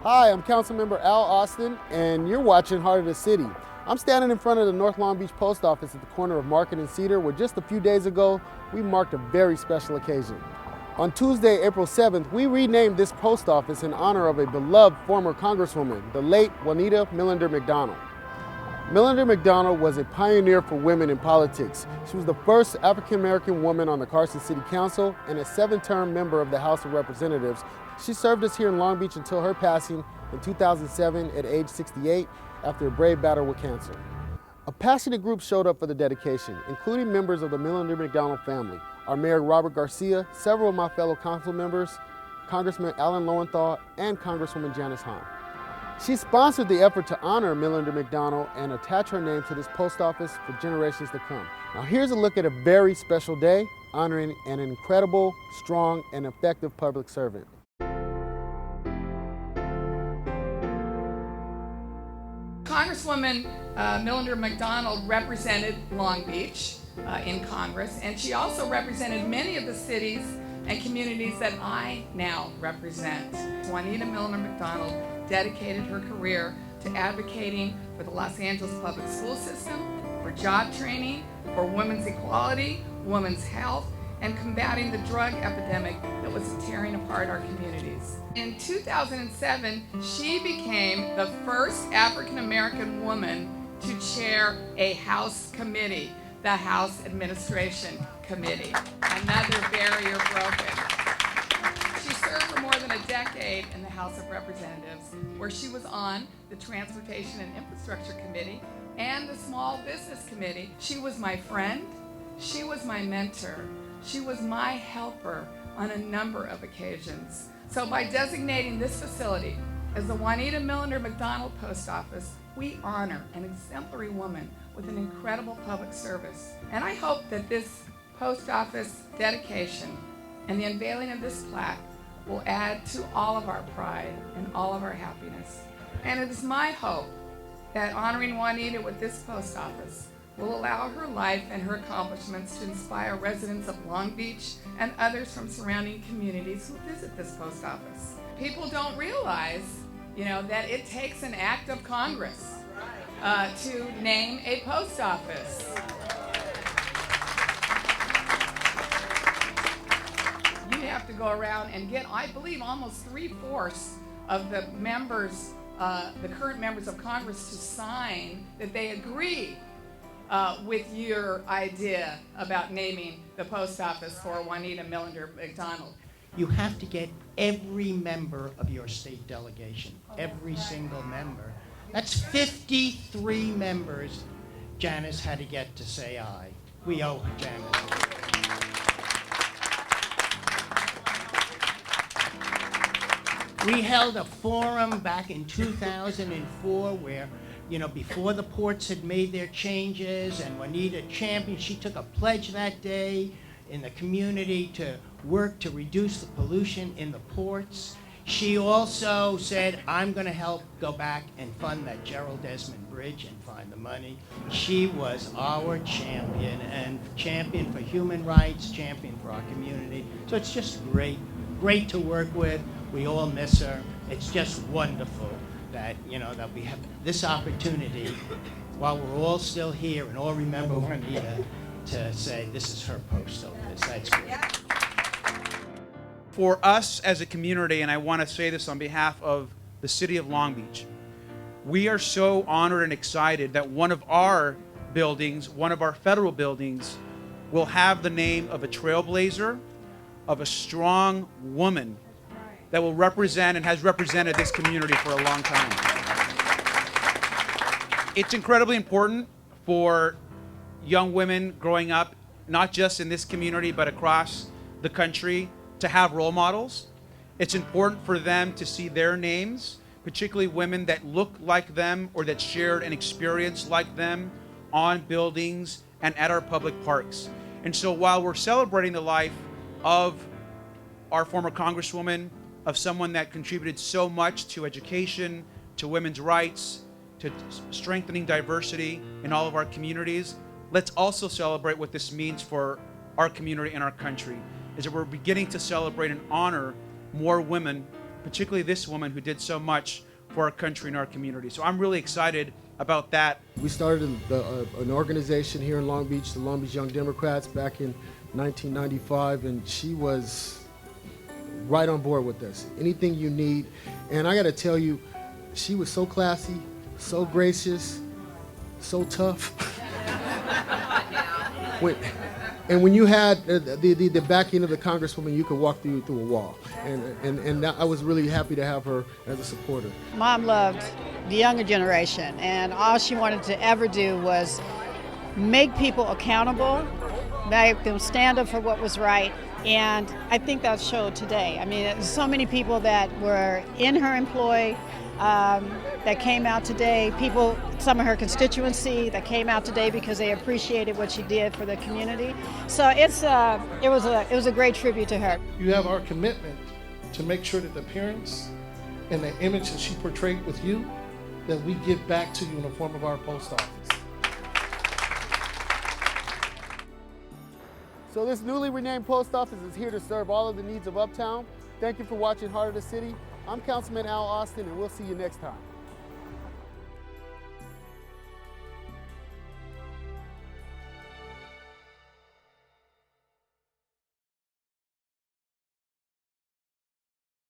Hi, I'm Councilmember Al Austin, and you're watching Heart of the City. I'm standing in front of the North Long Beach Post Office at the corner of Market and Cedar, where just a few days ago, we marked a very special occasion. On Tuesday, April 7th, we renamed this post office in honor of a beloved former Congresswoman, the late Juanita Millender McDonald. Millender McDonald was a pioneer for women in politics. She was the first African-American woman on the Carson City Council and a 7-term member of the House of Representatives. She served us here in Long Beach until her passing in 2007 at age 68 after a brave battle with cancer. A passionate group showed up for the dedication, including members of the Millender McDonald family, our Mayor Robert Garcia, several of my fellow council members, Congressman Alan Lowenthal, and Congresswoman Janice Hahn. She sponsored the effort to honor Millender McDonald and attach her name to this post office for generations to come. Now here's a look at a very special day honoring an incredible, strong, and effective public servant. Congresswoman Millender McDonald represented Long Beach in Congress, and she also represented many of the cities and communities that I now represent. Juanita Millender McDonald dedicated her career to advocating for the Los Angeles public school system, for job training, for women's equality, women's health, and combating the drug epidemic that was tearing apart our communities. In 2007, she became the first African-American woman to chair a House committee, the House Administration Committee. Another barrier broken. She served for more than a decade in the House of Representatives, where she was on the Transportation and Infrastructure Committee and the Small Business Committee. She was my friend, she was my mentor, she was my helper on a number of occasions. So by designating this facility as the Juanita Millender McDonald Post Office, we honor an exemplary woman with an incredible public service. And I hope that this post office dedication and the unveiling of this plaque will add to all of our pride and all of our happiness. And it is my hope that honoring Juanita with this post office will allow her life and her accomplishments to inspire residents of Long Beach and others from surrounding communities who visit this post office. People don't realize, that it takes an act of Congress to name a post office. You have to go around and get, I believe, almost 3/4 of the members, the current members of Congress, to sign that they agree with your idea about naming the post office for Juanita Millender McDonald. You have to get every member of your state delegation, every single member. That's 53 members Janice had to get to say aye. We owe Janice. We held a forum back in 2004 where, before the ports had made their changes and Juanita championed, she took a pledge that day in the community to work to reduce the pollution in the ports. She also said, I'm going to help go back and fund that Gerald Desmond Bridge and find the money. She was our champion, and champion for human rights, champion for our community. So it's just great to work with. We all miss her. It's just wonderful that, that we have this opportunity while we're all still here and all remember Juanita to say this is her post office. That's great. For us as a community, and I want to say this on behalf of the city of Long Beach, we are so honored and excited that one of our buildings, one of our federal buildings, will have the name of a trailblazer, of a strong woman that will represent and has represented this community for a long time. It's incredibly important for young women growing up, not just in this community, but across the country, to have role models. It's important for them to see their names, particularly women that look like them or that shared an experience like them, on buildings and at our public parks. And so while we're celebrating the life of our former Congresswoman, of someone that contributed so much to education, to women's rights, to strengthening diversity in all of our communities, let's also celebrate what this means for our community and our country, is that we're beginning to celebrate and honor more women particularly this woman who did so much for our country and our community. So I'm really excited about that. We started an organization here in Long Beach, the Long Beach Young Democrats, back in 1995, and she was right on board with this. Anything you need. And I got to tell you, she was so classy, so gracious, so tough. When you had the backing of the Congresswoman, you could walk through a wall. And I was really happy to have her as a supporter. Mom loved the younger generation, and all she wanted to ever do was make people accountable, make them stand up for what was right, and I think that showed today. I mean, there's so many people that were in her employ that came out today, people, some of her constituency that came out today because they appreciated what she did for the community. So it was a great tribute to her. You have our commitment to make sure that the appearance and the image that she portrayed with you, that we give back to you in the form of our post office. So this newly renamed post office is here to serve all of the needs of Uptown. Thank you for watching Heart of the City. I'm Councilman Al Austin, and we'll see you next time.